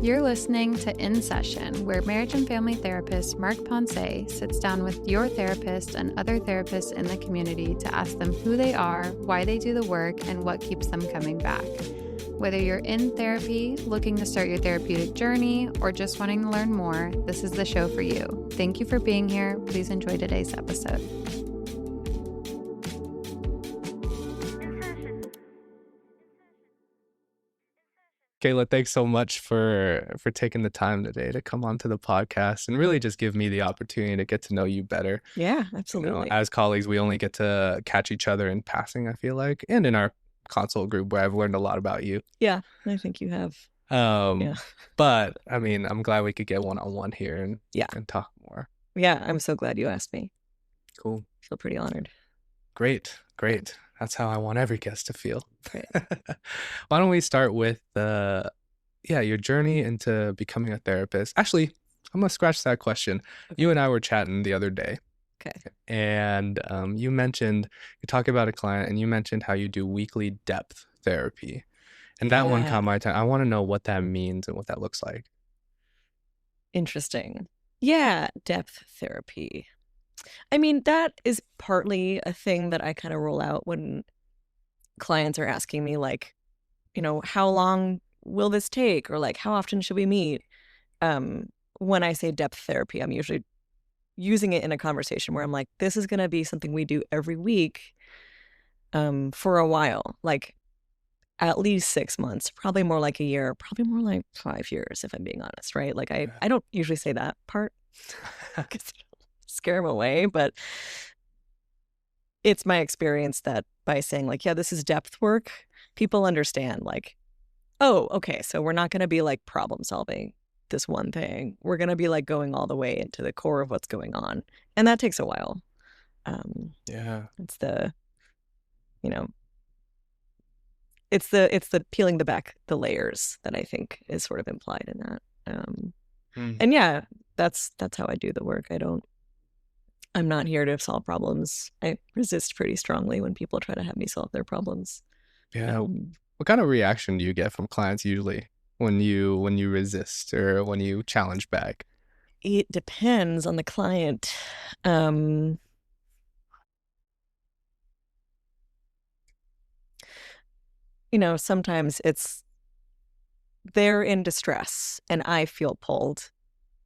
You're listening to In Session, where marriage and family therapist Mark Ponce sits down with your therapist and other therapists in the community to ask them who they are, why they do the work, and what keeps them coming back. Whether you're in therapy, looking to start your therapeutic journey, or just wanting to learn more, this is the show for you. Thank you for being here. Please enjoy today's episode. Kayla, thanks so much for taking the time today to come onto the podcast and really just give me the opportunity to get to know you better. Yeah, absolutely. As colleagues, we only get to catch each other in passing, I feel like, and in our consult group where I've learned a lot about you. Yeah, I think you have. But I mean, I'm glad we could get one-on-one here and talk more. Yeah, I'm so glad you asked me. Cool. I feel pretty honored. Great. That's how I want every guest to feel. Great. Why don't we start with your journey into becoming a therapist? Actually, I'm gonna scratch that question. Okay. You and I were chatting the other day. Okay. And you talked about a client and you mentioned how you do weekly depth therapy. And that one caught my attention. I want to know what that means and what that looks like. Interesting. Yeah, depth therapy. I mean, that is partly a thing that I kind of roll out when clients are asking me, like, how long will this take? Or like, how often should we meet? When I say depth therapy, I'm usually using it in a conversation where I'm like, this is going to be something we do every week for a while, like at least 6 months, probably more like a year, probably more like 5 years, if I'm being honest, right? Like I don't usually say that part because scare them away, but it's my experience that by saying like, yeah, this is depth work, people understand like, oh, okay, so we're not going to be like problem solving this one thing. We're going to be like going all the way into the core of what's going on. And that takes a while. It's the, it's the peeling back the layers that I think is sort of implied in that. And yeah, that's how I do the work. I'm not here to solve problems. I resist pretty strongly when people try to have me solve their problems. Yeah. What kind of reaction do you get from clients usually when you resist or when you challenge back? It depends on the client. Sometimes they're in distress and I feel pulled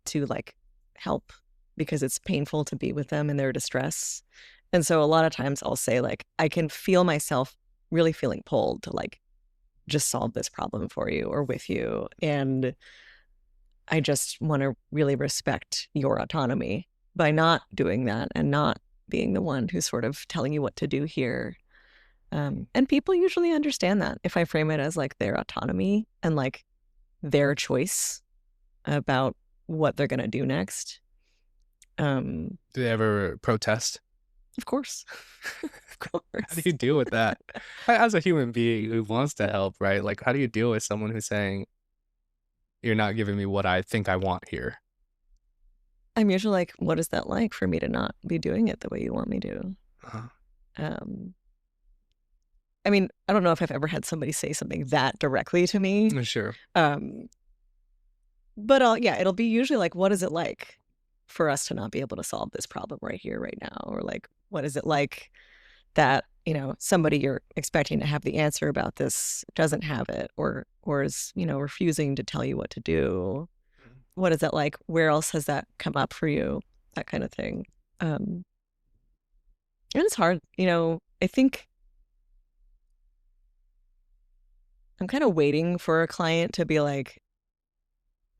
to like help because it's painful to be with them in their distress. And so a lot of times I'll say like, I can feel myself really feeling pulled to like just solve this problem for you or with you. And I just want to really respect your autonomy by not doing that and not being the one who's sort of telling you what to do here. And people usually understand that if I frame it as like their autonomy and like their choice about what they're going to do next. Do they ever protest? Of course. Of course. How do you deal with that? As a human being who wants to help, right? Like, how do you deal with someone who's saying, you're not giving me what I think I want here? I'm usually like, what is that like for me to not be doing it the way you want me to? I mean, I don't know if I've ever had somebody say something that directly to me. Sure. But it'll be usually like, what is it like for us to not be able to solve this problem right here, right now? Or like, what is it like that, somebody you're expecting to have the answer about this doesn't have it or is, refusing to tell you what to do? What is that like? Where else has that come up for you? That kind of thing. And it's hard, I think I'm kind of waiting for a client to be like,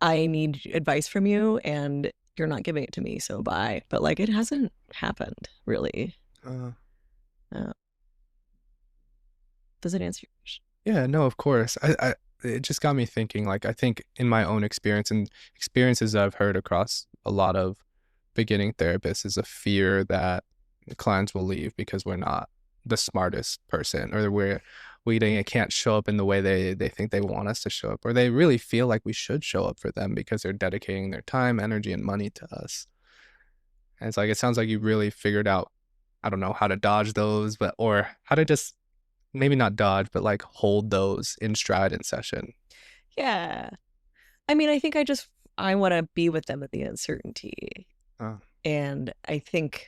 I need advice from you and you're not giving it to me, so bye. But like, it hasn't happened really. Does it answer your question? Yeah, no, of course. It just got me thinking, like, I think in my own experience and experiences I've heard across a lot of beginning therapists is a fear that clients will leave because we're not the smartest person or we can't show up in the way they think they want us to show up, or they really feel like we should show up for them because they're dedicating their time, energy, and money to us. And it's like, it sounds like you really figured out, I don't know how to dodge those, or how to just maybe not dodge, but like hold those in stride in session. Yeah. I mean, I think I want to be with them at the uncertainty. Oh, And I think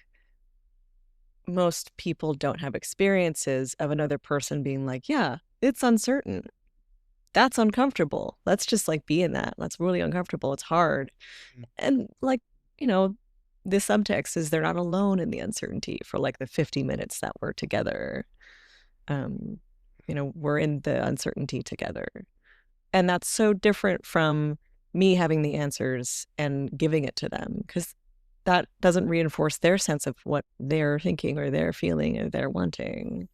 most people don't have experiences of another person being like, yeah, it's uncertain. That's uncomfortable. Let's just like be in that. That's really uncomfortable. It's hard. mm, And like, you know, the subtext is they're not alone in the uncertainty for like the 50 minutes that we're together. Um, we're in the uncertainty together. And that's so different from me having the answers and giving it to them, because that doesn't reinforce their sense of what they're thinking or they're feeling or they're wanting,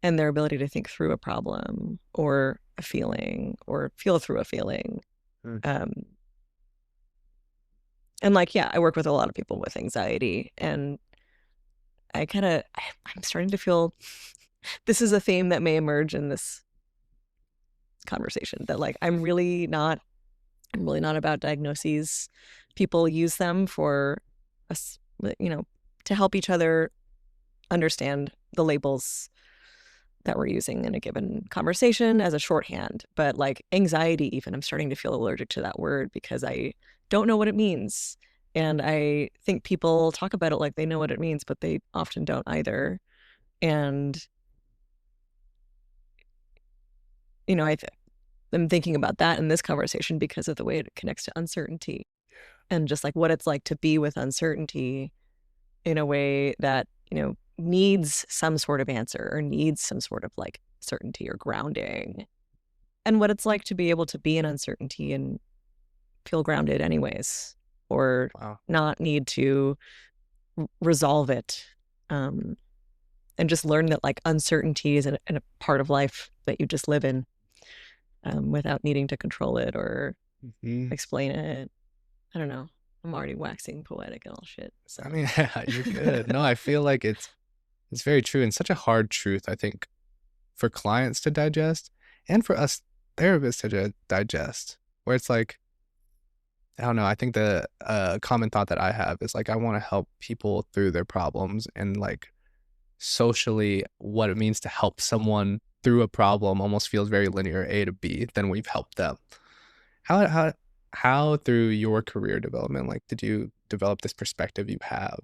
and their ability to think through a problem or a feeling or feel through a feeling. mm. Um, and like, yeah, I work with a lot of people with anxiety, and I'm starting to feel this is a theme that may emerge in this conversation, that like I'm really not about diagnoses. People use them for us, to help each other understand the labels that we're using in a given conversation as a shorthand. But like anxiety, even, I'm starting to feel allergic to that word because I don't know what it means. And I think people talk about it like they know what it means, but they often don't either. And, I'm thinking about that in this conversation because of the way it connects to uncertainty and just like what it's like to be with uncertainty in a way that, needs some sort of answer or needs some sort of like certainty or grounding, and what it's like to be able to be in uncertainty and feel grounded anyways, or Wow. not need to resolve it, and just learn that like uncertainty is a part of life that you just live in, without needing to control it or Mhm. explain it. I don't know. I'm already waxing poetic and all shit. So I mean, you're good. No, I feel like it's very true and such a hard truth, I think, for clients to digest and for us therapists to digest, where it's like, I don't know, I think the common thought that I have is like, I want to help people through their problems, and like socially, what it means to help someone through a problem almost feels very linear, A to B, then we've helped them. How, how, how through your career development, like, did you develop this perspective you have?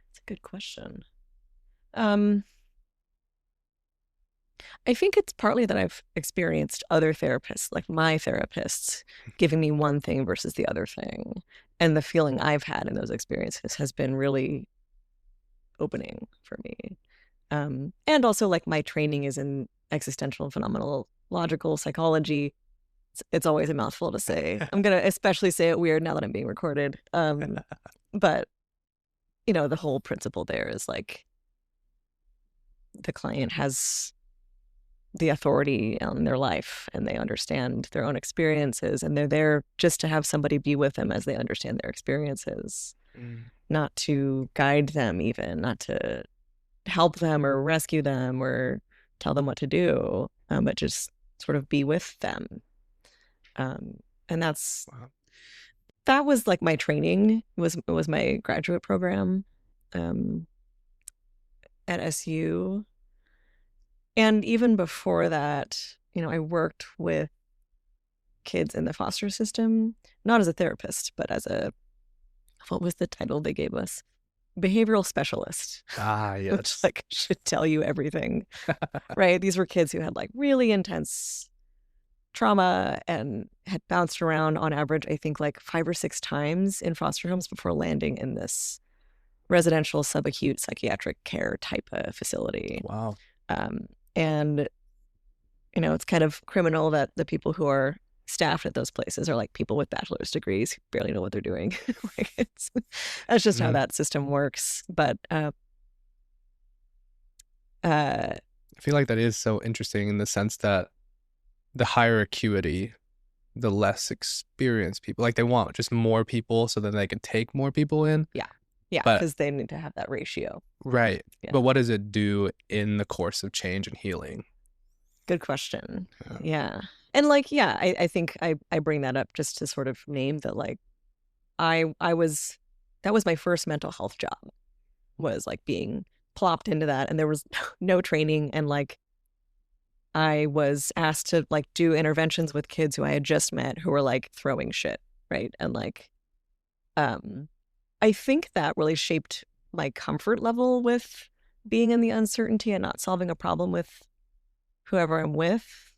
it's a good question. Um, I think it's partly that I've experienced other therapists, like my therapists, giving me one thing versus the other thing. And the feeling I've had in those experiences has been really opening for me. And also, like, my training is in existential and phenomenological psychology. It's always a mouthful to say. I'm going to especially say it weird now that I'm being recorded. But, the whole principle there is like the client has the authority in their life and they understand their own experiences, and they're there just to have somebody be with them as they understand their experiences, Mm, not to guide them, even not to help them or rescue them or tell them what to do, but just sort of be with them. um, and wow. that was like my training, was my graduate program, um, at SU. And even before that, I worked with kids in the foster system, not as a therapist, but as what was the title they gave us? Behavioral specialist, Ah, which yes. like should tell you everything, right? These were kids who had like really intense trauma and had bounced around on average, I think like 5 or 6 times in foster homes before landing in this residential subacute psychiatric care type of facility. Wow. Um, and it's kind of criminal that the people who are staffed at those places are like people with bachelor's degrees who barely know what they're doing. Like that's just how Mm. that system works. But uh, I feel like that is so interesting in the sense that the higher acuity, the less experienced people, like they want just more people so then they can take more people in. yeah, yeah, But because they need to have that ratio. right. Yeah, But what does it do in the course of change and healing? good question. Yeah. Yeah, and like, yeah, I think I bring that up just to sort of name that like I was that was my first mental health job, was like being plopped into that, and there was no training, and like I was asked to like do interventions with kids who I had just met who were like throwing shit, right? And like, I think that really shaped my comfort level with being in the uncertainty and not solving a problem with whoever I'm with.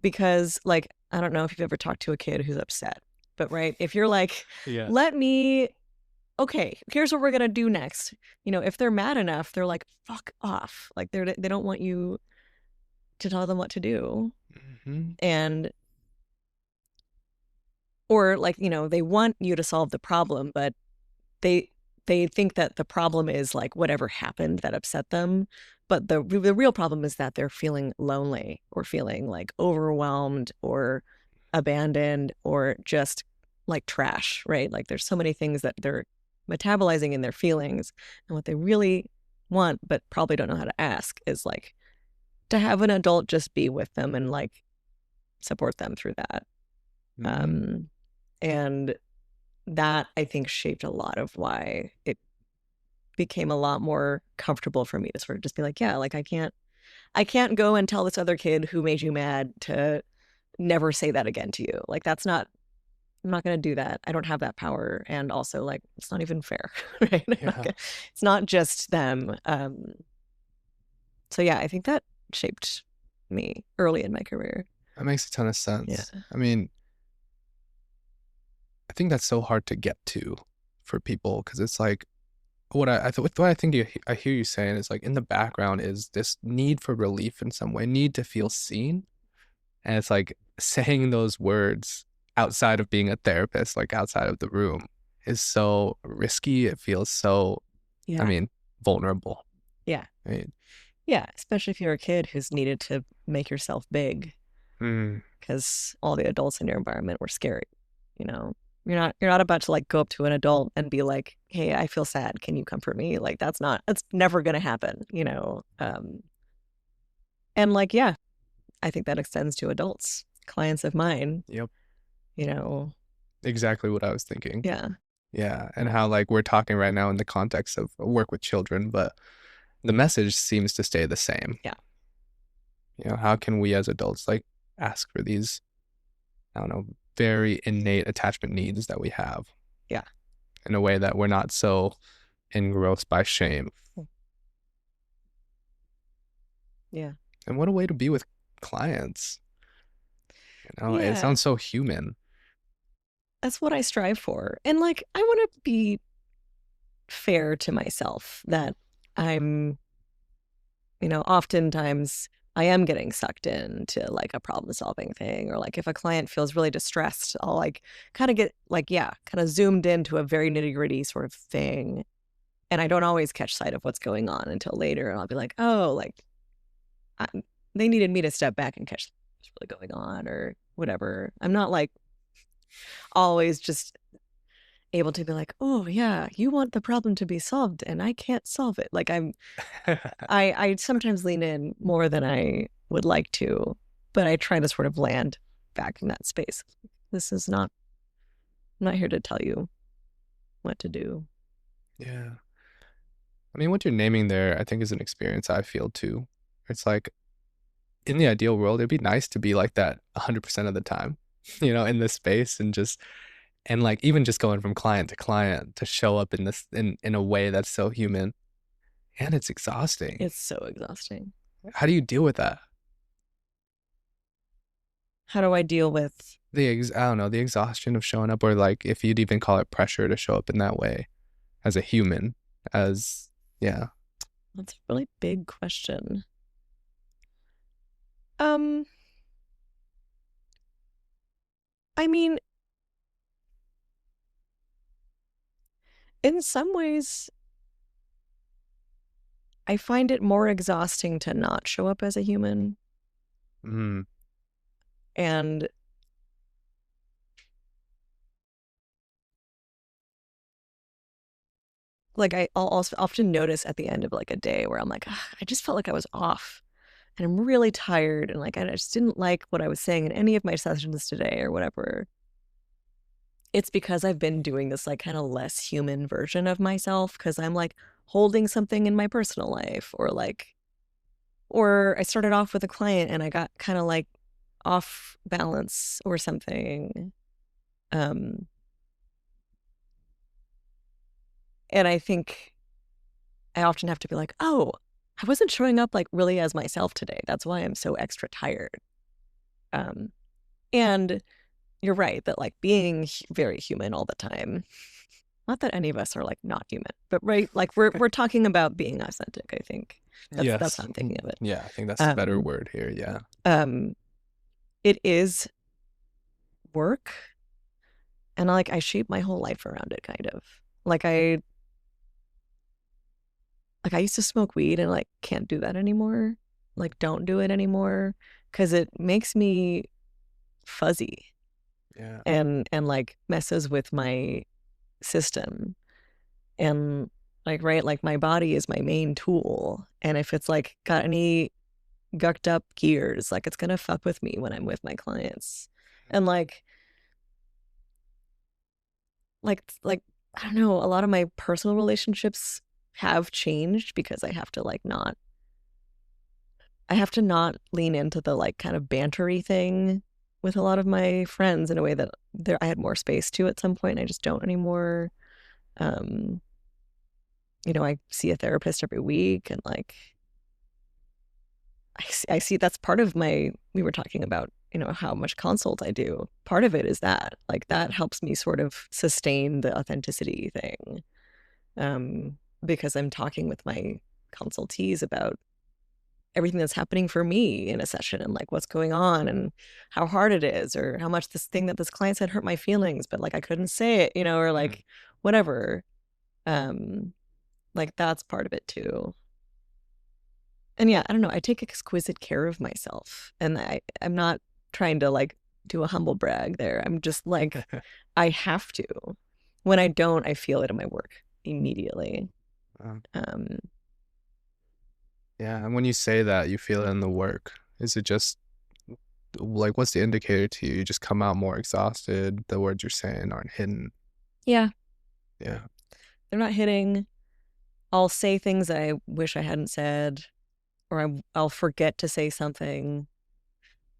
Because like, I don't know if you've ever talked to a kid who's upset, but right, if you're like, Yeah. okay, here's what we're gonna do next. You know, if they're mad enough, they're like, fuck off. Like they don't want you to tell them what to do. Mm-hmm. And or like, you know, they want you to solve the problem, but they they think that the problem is like whatever happened that upset them. But the real problem is that they're feeling lonely or feeling like overwhelmed or abandoned or just like trash, right? Like there's so many things that they're metabolizing in their feelings. And what they really want, but probably don't know how to ask, is like to have an adult just be with them and like support them through that. Mm-hmm. And that I think shaped a lot of why it became a lot more comfortable for me to sort of just be like, yeah, like I can't go and tell this other kid who made you mad to never say that again to you. Like I'm not going to do that. I don't have that power. And also like, it's not even fair, right? Yeah. It's not just them. So yeah, I think that shaped me early in my career. That makes a ton of sense. Yeah. I mean, I think that's so hard to get to for people because it's like what I think I hear you saying is like in the background is this need for relief in some way, need to feel seen, and it's like saying those words outside of being a therapist, like outside of the room, is so risky. It feels so, Yeah. I mean, vulnerable. Yeah. Right? Yeah. Especially if you're a kid who's needed to make yourself big Mm, because all the adults in your environment were scary. You know, you're not about to like go up to an adult and be like, hey, I feel sad. Can you comfort me? Like that's never going to happen, you know? And like, yeah, I think that extends to adults, clients of mine, yep, you know, exactly what I was thinking. yeah. Yeah, and how like we're talking right now in the context of work with children, but the message seems to stay the same. Yeah. You know, how can we as adults like ask for these, I don't know, very innate attachment needs that we have? Yeah. In a way that we're not so engrossed by shame. Yeah. And what a way to be with clients. You know, it Yeah. sounds so human. That's what I strive for. And like, I want to be fair to myself that I'm, you know, oftentimes I am getting sucked into like a problem solving thing, or like if a client feels really distressed, I'll like kind of get like, yeah, kind of zoomed into a very nitty gritty sort of thing. And I don't always catch sight of what's going on until later. And I'll be like, oh, like I, they needed me to step back and catch what's really going on or whatever. I'm not like always just able to be like, oh yeah, you want the problem to be solved and I can't solve it. Like I sometimes lean in more than I would like to, but I try to sort of land back in that space. This is not, I'm not here to tell you what to do. Yeah. I mean, what you're naming there, I think is an experience I feel too. It's like in the ideal world, it'd be nice to be like that 100% of the time, you know, in this space and just, and like even just going from client to show up in this, in a way that's so human. And it's exhausting. It's so exhausting. How do you deal with that? How do I deal with? I don't know, the exhaustion of showing up, or like if you'd even call it pressure to show up in that way as a human, as, yeah. That's a really big question. I mean, in some ways, I find it more exhausting to not show up as a human. Mm, And like I'll also often notice at the end of like a day where I'm like, "Ah, I just felt like I was off and I'm really tired and like I just didn't like what I was saying in any of my sessions today or whatever." It's because I've been doing this like kind of less human version of myself because I'm like holding something in my personal life or like or I started off with a client and I got kind of like off balance or something. And I think I often have to be like, oh, I wasn't showing up like really as myself today. That's why I'm so extra tired. And you're right that like being very human all the time, not that any of us are like not human, but right, like we're talking about being authentic, I think. That's how I'm thinking of it. Yeah, I think that's a better word here. Yeah. It is work, and like I shape my whole life around it, kind of. Like I used to smoke weed and like can't do that anymore. Like don't do it anymore because it makes me fuzzy. Yeah. And like messes with my system. And like right, like my body is my main tool. And if it's like got any gucked up gears, like it's gonna fuck with me when I'm with my clients. And like I don't know, a lot of my personal relationships have changed because I have to not lean into the like kind of bantery thing with a lot of my friends in a way that I had more space to at some point. I just don't anymore. I see a therapist every week, and like I see that's part of we were talking about, how much consult I do. Part of it is that like that helps me sort of sustain the authenticity thing. Because I'm talking with my consultees about everything that's happening for me in a session and like what's going on and how hard it is or how much this thing that this client said hurt my feelings, but like I couldn't say it, or like whatever. Like that's part of it too. And yeah, I don't know, I take exquisite care of myself, and I'm not trying to like do a humble brag there. I'm just like, I have to. When I don't, I feel it in my work immediately. Yeah, and when you say that you feel it in the work, is it just like what's the indicator to you? You just come out more exhausted, the words you're saying aren't hitting. Yeah. Yeah. They're not hitting. I'll say things that I wish I hadn't said, or I'll forget to say something.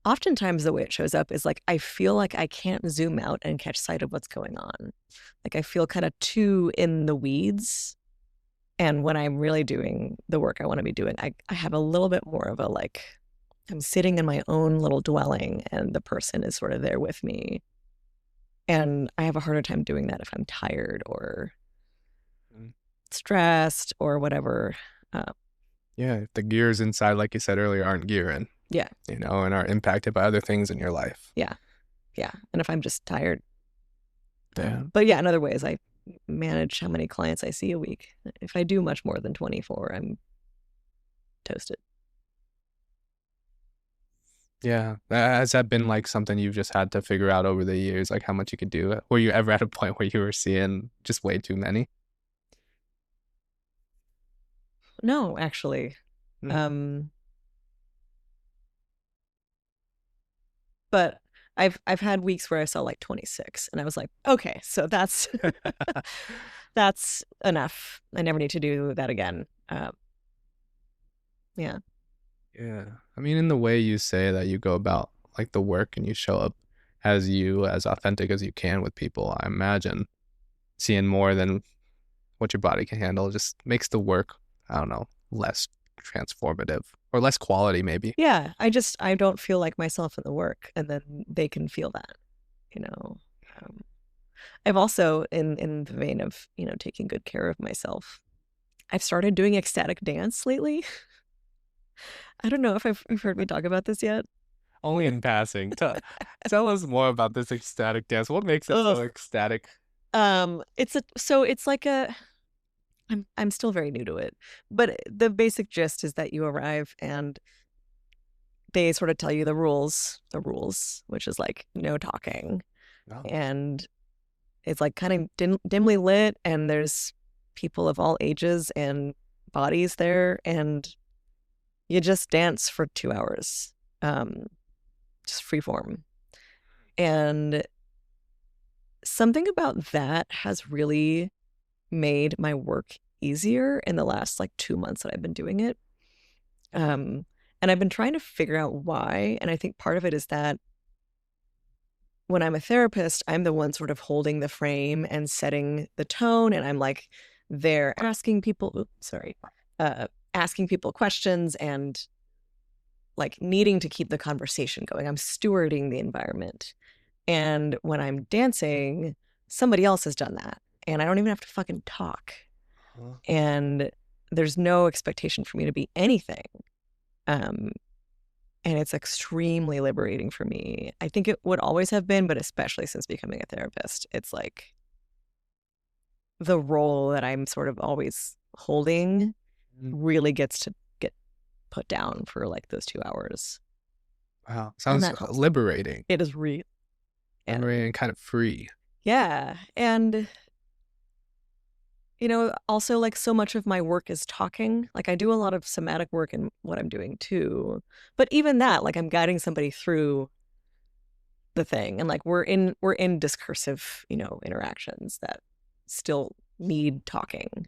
Oftentimes the way it shows up is like I feel like I can't zoom out and catch sight of what's going on. Like I feel kind of too in the weeds. And when I'm really doing the work I want to be doing, I have a little bit more of a like, I'm sitting in my own little dwelling and the person is sort of there with me. And I have a harder time doing that if I'm tired or stressed or whatever. Yeah, if the gears inside, like you said earlier, aren't gearing. Yeah. And are impacted by other things in your life. Yeah. Yeah. And if I'm just tired. Yeah. But yeah, in other ways, I manage how many clients I see a week. If I do much more than 24, I'm toasted. Yeah. Has that been like something you've just had to figure out over the years, like how much you could do? Were you ever at a point where you were seeing just way too many? No, actually. But I've had weeks where I saw like 26 and I was like, okay, so that's that's enough. I never need to do that again. Yeah. Yeah. I mean, in the way you say that you go about like the work and you show up as authentic as you can with people, I imagine seeing more than what your body can handle just makes the work, I don't know, less transformative or less quality maybe. Yeah. I don't feel like myself in the work, and then they can feel that, I've also in the vein of, taking good care of myself, I've started doing ecstatic dance lately. I don't know if you've heard me talk about this yet. Only in passing. Tell us more about this ecstatic dance. What makes it so ecstatic? It's like I'm still very new to it, but the basic gist is that you arrive and they sort of tell you the rules, which is like no talking. Oh. And it's like kind of dimly lit, and there's people of all ages and bodies there, and you just dance for 2 hours, just free form. And something about that has really made my work easier in the last like 2 months that I've been doing it. And I've been trying to figure out why. And I think part of it is that when I'm a therapist, I'm the one sort of holding the frame and setting the tone. And I'm like there asking people, asking people questions and like needing to keep the conversation going. I'm stewarding the environment. And when I'm dancing, somebody else has done that. And I don't even have to fucking talk. And there's no expectation for me to be anything. And it's extremely liberating for me. I think it would always have been, but especially since becoming a therapist, it's like the role that I'm sort of always holding really gets to get put down for like those 2 hours. Wow. Sounds liberating. It is real. Liberating and kind of free. Yeah. And also like so much of my work is talking. Like I do a lot of somatic work in what I'm doing too. But even that, like I'm guiding somebody through the thing. And like we're in discursive, interactions that still need talking.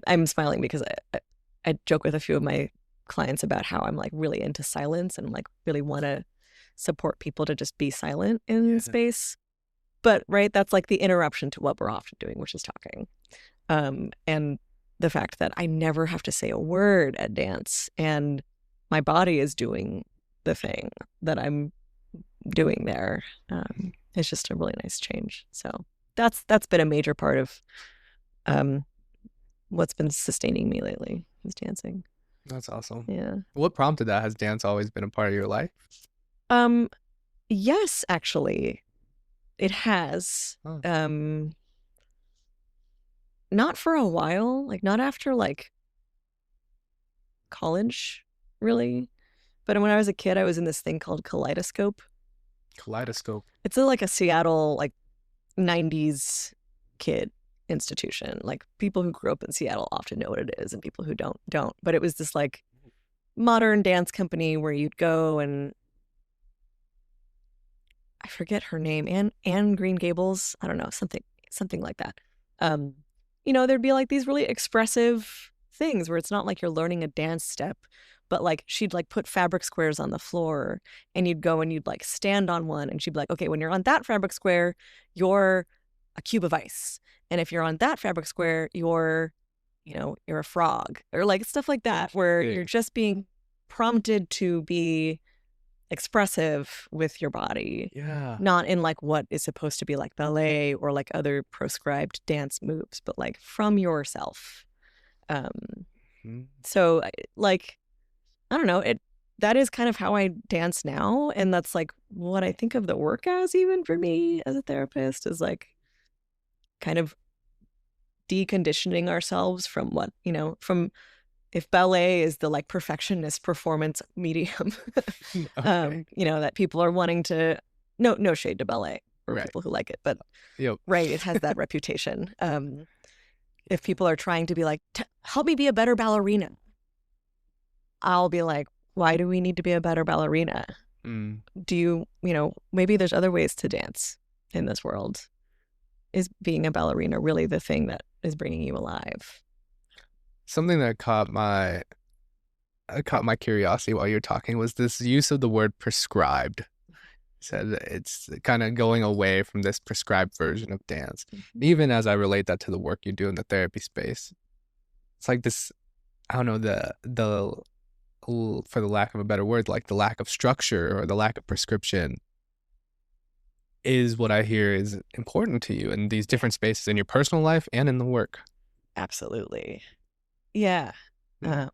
I'm smiling because I joke with a few of my clients about how I'm like really into silence and like really want to support people to just be silent in space. But right, that's like the interruption to what we're often doing, which is talking. And the fact that I never have to say a word at dance and my body is doing the thing that I'm doing there. It's just a really nice change. So that's been a major part of what's been sustaining me lately is dancing. That's awesome. Yeah. What prompted that? Has dance always been a part of your life? Yes, actually. It has. Not for a while, like not after like college, really. But when I was a kid, I was in this thing called Kaleidoscope. Kaleidoscope. It's like a Seattle like 90s kid institution. Like people who grew up in Seattle often know what it is and people who don't. But it was this like modern dance company where you'd go and I forget her name, Anne Green Gables. I don't know, something like that. There'd be like these really expressive things where it's not like you're learning a dance step, but like she'd like put fabric squares on the floor and you'd go and you'd like stand on one and she'd be like, okay, when you're on that fabric square, you're a cube of ice. And if you're on that fabric square, you're a frog or like stuff like that, where you're just being prompted to be expressive with your body, not in like what is supposed to be like ballet or like other proscribed dance moves, but like from yourself. So like I don't know, that is kind of how I dance now, and that's like what I think of the work as, even for me as a therapist, is like kind of deconditioning ourselves from what from if ballet is the like perfectionist performance medium, that people are wanting to, no shade to ballet or people who like it, but right, it has that reputation. If people are trying to be like, help me be a better ballerina, I'll be like, why do we need to be a better ballerina? Do you, maybe there's other ways to dance in this world. Is being a ballerina really the thing that is bringing you alive? Something that caught my curiosity while you're talking was this use of the word prescribed. You said it's kind of going away from this prescribed version of dance. Even as I relate that to the work you do in the therapy space, it's like this, I don't know, the for the lack of a better word, like the lack of structure or the lack of prescription is what I hear is important to you in these different spaces in your personal life and in the work. Absolutely. Yeah. I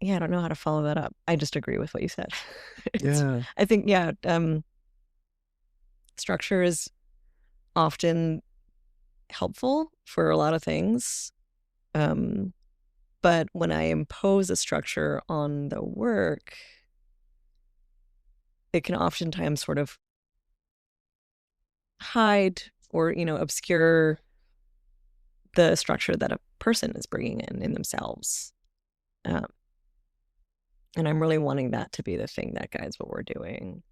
don't know how to follow that up. I just agree with what you said. I think, structure is often helpful for a lot of things. But when I impose a structure on the work, it can oftentimes sort of hide or, obscure the structure that a person is bringing in themselves. And I'm really wanting that to be the thing that guides what we're doing.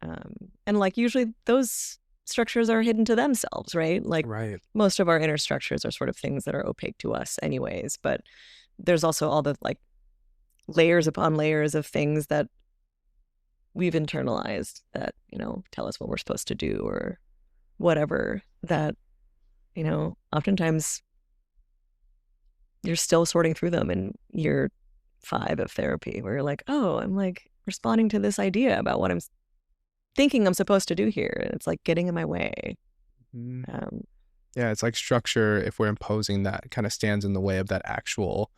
And like usually those structures are hidden to themselves, right? Like Right. most of our inner structures are sort of things that are opaque to us anyways, but there's also all the like layers upon layers of things that we've internalized that, tell us what we're supposed to do or whatever, that, oftentimes you're still sorting through them in year 5 of therapy, where you're like, oh, I'm like responding to this idea about what I'm thinking I'm supposed to do here. And it's like getting in my way. Mhm. Um, Yeah, it's like structure, if we're imposing that, kind of stands in the way of that actual,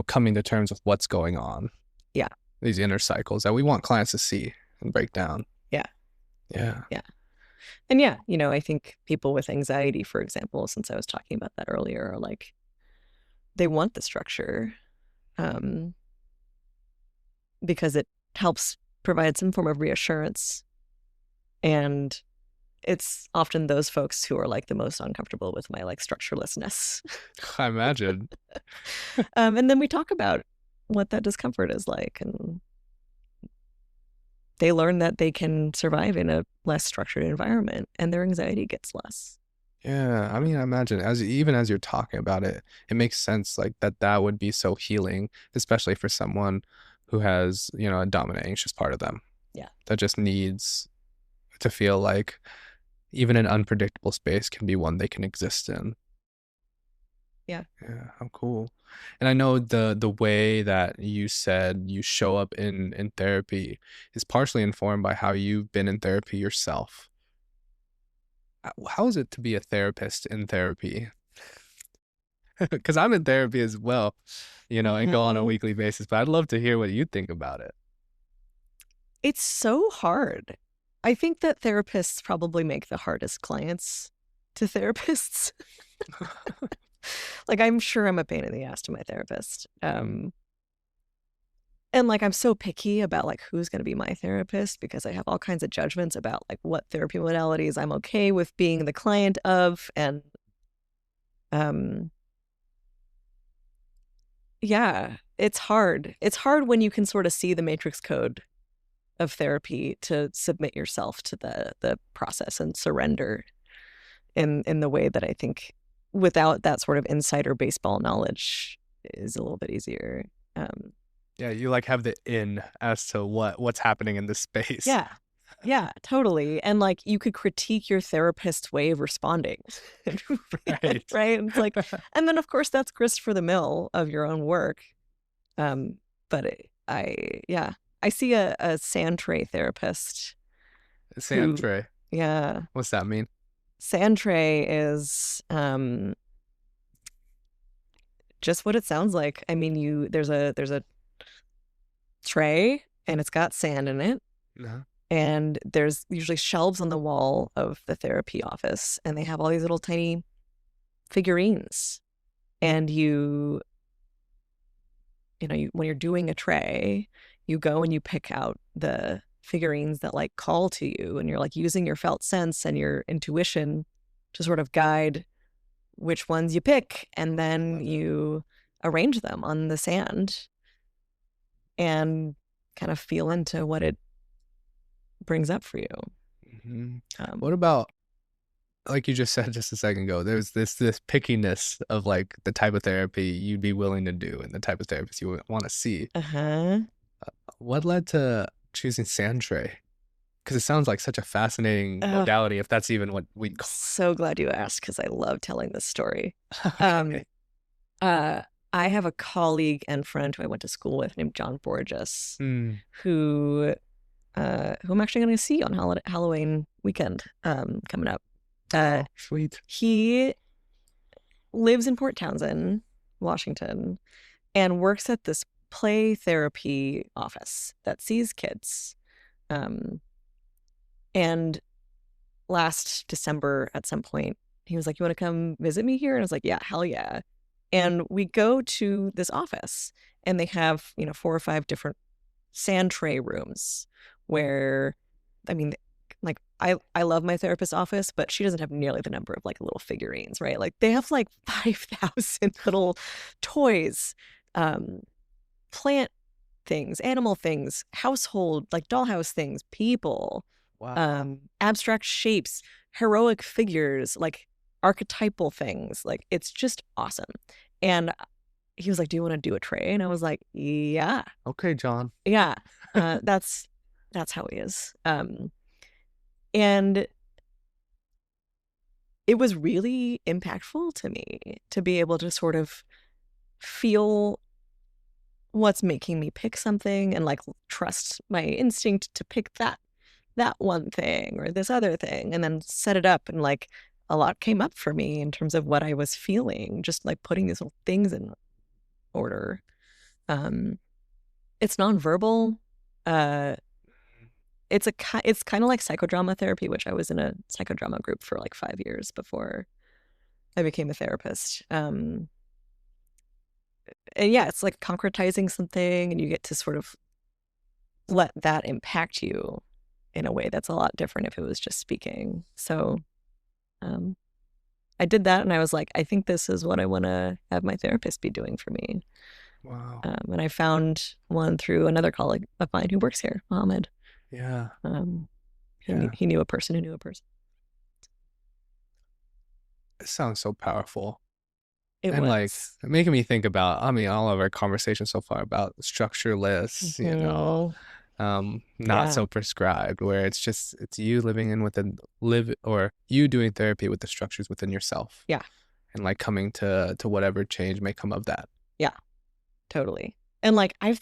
coming to terms with what's going on. Yeah. These inner cycles that we want clients to see and break down. Yeah. Yeah. Yeah. And yeah, I think people with anxiety, for example, since I was talking about that earlier, are like, they want the structure because it helps provide some form of reassurance. And it's often those folks who are like the most uncomfortable with my like structurelessness. I imagine. And then we talk about what that discomfort is like, and they learn that they can survive in a less structured environment and their anxiety gets less. Yeah, I mean, I imagine even as you're talking about it, it makes sense like that would be so healing, especially for someone who has, a dominant anxious part of them. Yeah. That just needs to feel like even an unpredictable space can be one they can exist in. Yeah. Yeah, how cool. And I know the way that you said you show up in therapy is partially informed by how you've been in therapy yourself. How is it to be a therapist in therapy? Because I'm in therapy as well, and go on a Mhm. weekly basis, but I'd love to hear what you think about it. It's so hard. I think that therapists probably make the hardest clients to therapists. Like, I'm sure I'm a pain in the ass to my therapist. And like, I'm so picky about like who's going to be my therapist because I have all kinds of judgments about like what therapy modalities I'm okay with being the client of. And um, yeah, it's hard. It's hard when you can sort of see the matrix code of therapy to submit yourself to the process and surrender in the way that I think without that sort of insider baseball knowledge is a little bit easier. Um, Yeah, you like have the in as to what's happening in this space. yeah, yeah, totally. And like you could critique your therapist's way of responding, Right. right? And it's like, and then of course that's grist for the mill of your own work. But yeah, I see a sand tray therapist Sand who, tray. yeah, What's that mean? sand tray is just what it sounds like. I mean, there's a tray and it's got sand in it, Uh-huh. and there's usually shelves on the wall of the therapy office, and they have all these little tiny figurines. And when you're doing a tray, you go and you pick out the figurines that like call to you, and you're like using your felt sense and your intuition to sort of guide which ones you pick, and then you arrange them on the sand and kind of feel into what it brings up for you. Mhm. Um, What about, like you just said just a second ago, there's this pickiness of like the type of therapy you'd be willing to do and the type of therapist you would want to see. uh-huh. What led to choosing sand tray? Because it sounds like such a fascinating Oh, modality, if that's even what we'd call so glad you asked because I love telling this story. it. Um, Okay. I have a colleague and friend who I went to school with named John Borges, Hmm. who I'm actually going to see on Halloween weekend coming up. Oh, sweet. He lives in Port Townsend, Washington, and works at this play therapy office that sees kids. And last December at some point, he was like, "You want to come visit me here?" And I was like, "Yeah, hell yeah." And we go to this office, and they have, 4 or 5 different sand tray rooms where, I mean, like I love my therapist's office, but she doesn't have nearly the number of like little figurines, right? Like they have like 5,000 little toys, um, plant things, animal things, household, like dollhouse things, people, Wow. abstract shapes, heroic figures, like archetypal things. Like it's just awesome. And he was like, do you want to do a tray? And I was like, yeah. Okay, John. Yeah. That's how he is. And it was really impactful to me to be able to sort of feel what's making me pick something and like trust my instinct to pick that one thing or this other thing, and then set it up, and like a lot came up for me in terms of what I was feeling, just like putting these little things in order. It's nonverbal. It's kind of like psychodrama therapy, which I was in a psychodrama group for like 5 years before I became a therapist. And yeah, it's like concretizing something, and you get to sort of let that impact you in a way that's a lot different if it was just speaking. So I did that, and I was like, I think this is what I want to have my therapist be doing for me. Wow. And I found one through another colleague of mine who works here, Mohammed. Yeah. He knew a person who knew a person. It sounds so powerful. It And was. like making me think about, I mean, all of our conversations so far about structureless, you know, not Yeah. so prescribed, where it's you living in within or you doing therapy with the structures within yourself. Yeah. And like coming to whatever change may come of that. Yeah, totally. And like I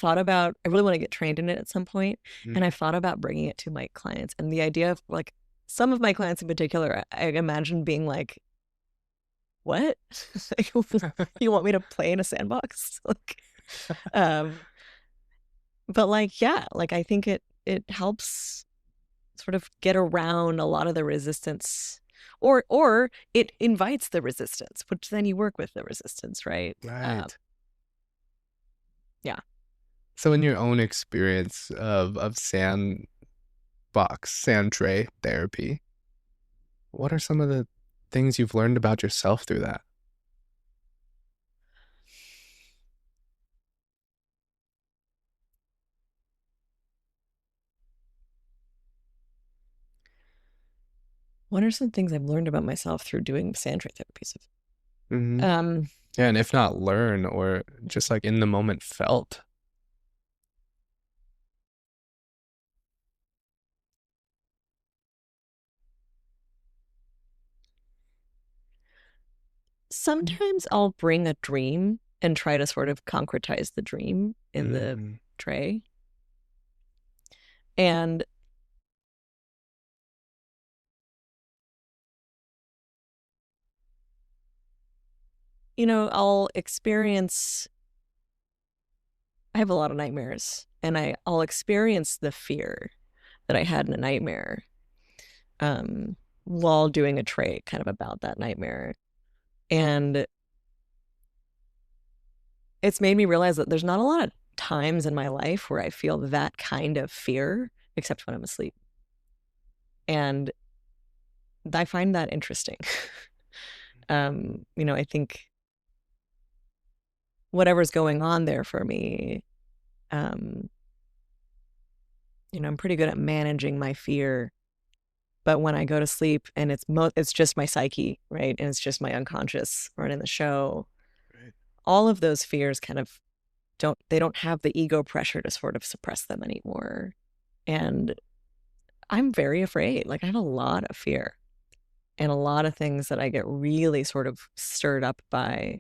really want to get trained in it at some point. Mm. And I've thought about bringing it to my clients, and the idea of like some of my clients in particular, I imagine being like, what? You want me to play in a sandbox? Like, but like, yeah, like I think it helps sort of get around a lot of the resistance, or it invites the resistance, which then you work with the resistance, right? Right. Yeah. So in your own experience of sand tray therapy, what are some of the things you've learned about yourself through that? What are some things I've learned about myself through doing sand tray therapies? Mm-hmm. Yeah, and if not learn, or just like in the moment felt. Sometimes I'll bring a dream and try to sort of concretize the dream in the tray. And I'll experience, I have a lot of nightmares, and I'll experience the fear that I had in a nightmare while doing a tray kind of about that nightmare. And it's made me realize that there's not a lot of times in my life where I feel that kind of fear, except when I'm asleep. And I find that interesting. I think whatever's going on there for me, I'm pretty good at managing my fear. But when I go to sleep and it's just my psyche, right? And it's just my unconscious running the show. Right. All of those fears kind of don't have the ego pressure to sort of suppress them anymore. And I'm very afraid. Like I have a lot of fear and a lot of things that I get really sort of stirred up by.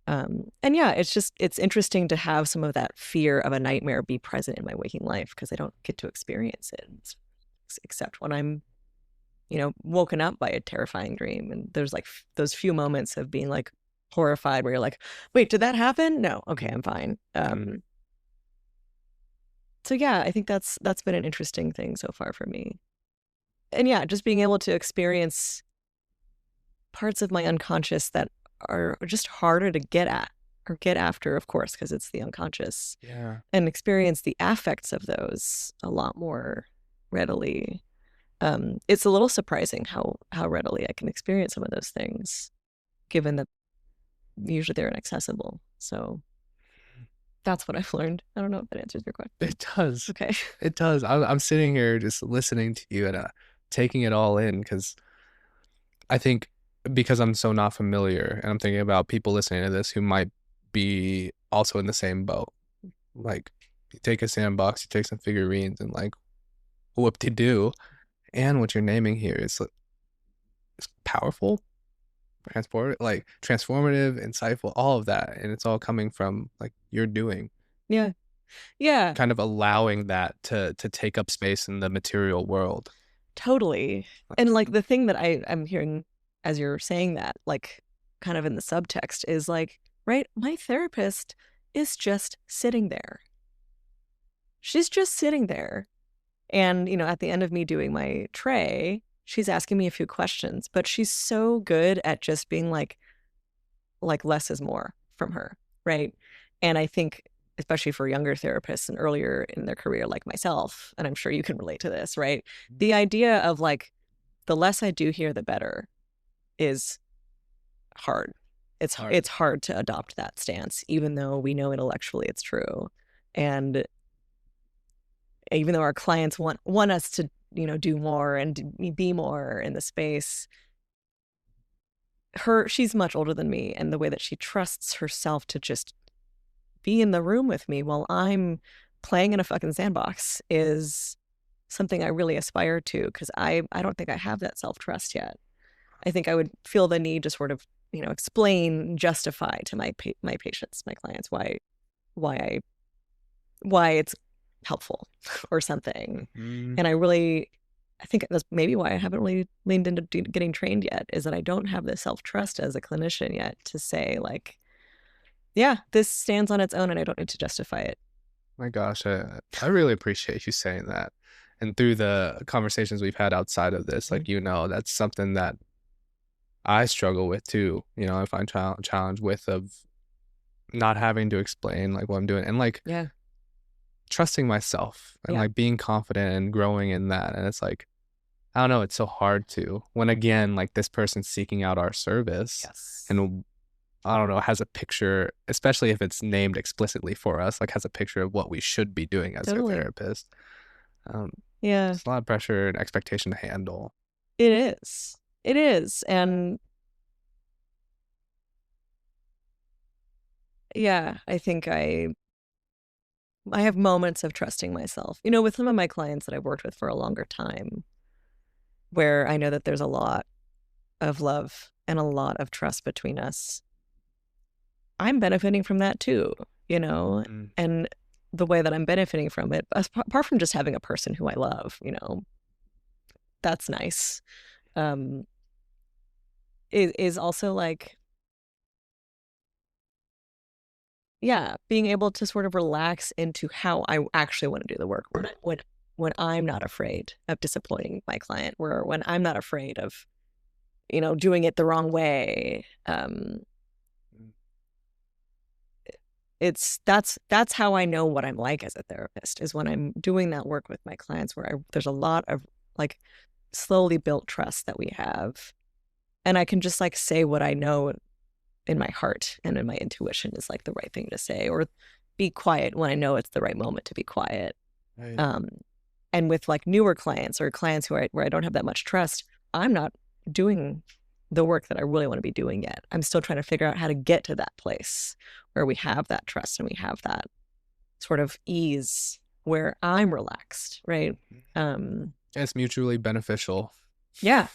And yeah, it's interesting to have some of that fear of a nightmare be present in my waking life, because I don't get to experience it except when I'm, woken up by a terrifying dream. And there's like those few moments of being like horrified where you're like, wait, did that happen? No. Okay, I'm fine. So yeah, I think that's been an interesting thing so far for me. And yeah, just being able to experience parts of my unconscious that are just harder to get at or get after, of course, because it's the unconscious. Yeah. And experience the affects of those a lot more readily. It's a little surprising how readily I can experience some of those things, given that usually they're inaccessible. So that's what I've learned. I don't know if that answers your question. It does. Okay. It does. I'm sitting here just listening to you and taking it all in, because I think because I'm so not familiar, and I'm thinking about people listening to this who might be also in the same boat. Like, you take a sandbox, you take some figurines, and like, whoop-de-doo. And what you're naming here is powerful, transformative, insightful, all of that. And it's all coming from like you're doing, Yeah. Yeah. kind of allowing that to take up space in the material world. Totally. And like the thing that I'm hearing as you're saying that, like kind of in the subtext is like, right, my therapist is just sitting there. She's just sitting there. And, at the end of me doing my tray, she's asking me a few questions, but she's so good at just being like less is more from her, right? And I think, especially for younger therapists and earlier in their career like myself, and I'm sure you can relate to this, right? The idea of like, the less I do here, the better is hard. It's hard to adopt that stance, even though we know intellectually it's true. And even though our clients want us to, do more and be more in the space, she's much older than me, and the way that she trusts herself to just be in the room with me while I'm playing in a fucking sandbox is something I really aspire to, because I don't think I have that self-trust yet. I think I would feel the need to sort of, explain, justify to my patients, my clients, why it's helpful or something. Mm-hmm. And I think that's maybe why I haven't really leaned into getting trained yet, is that I don't have the self-trust as a clinician yet to say like, yeah, this stands on its own and I don't need to justify it. My gosh, I really appreciate you saying that. And through the conversations we've had outside of this, like, that's something that I struggle with too. I find challenge with of not having to explain like what I'm doing, and like trusting myself and like being confident and growing in that. And it's like, I don't know, it's so hard to, when again, like this person's seeking out our service and I don't know, has a picture, especially if it's named explicitly for us, like has a picture of what we should be doing as a therapist. It's a lot of pressure and expectation to handle. It is. And I think I have moments of trusting myself, with some of my clients that I've worked with for a longer time, where I know that there's a lot of love and a lot of trust between us. I'm benefiting from that too, and the way that I'm benefiting from it, apart from just having a person who I love, that's nice, is also like, being able to sort of relax into how I actually want to do the work when I'm not afraid of disappointing my client, or when I'm not afraid of, doing it the wrong way. That's how I know what I'm like as a therapist, is when I'm doing that work with my clients, where there's a lot of like slowly built trust that we have, and I can just like say what I know in my heart and in my intuition is like the right thing to say, or be quiet when I know it's the right moment to be quiet. Right. And with like newer clients or clients where I don't have that much trust, I'm not doing the work that I really want to be doing yet. I'm still trying to figure out how to get to that place where we have that trust and we have that sort of ease where I'm relaxed, right? It's mutually beneficial. Yeah.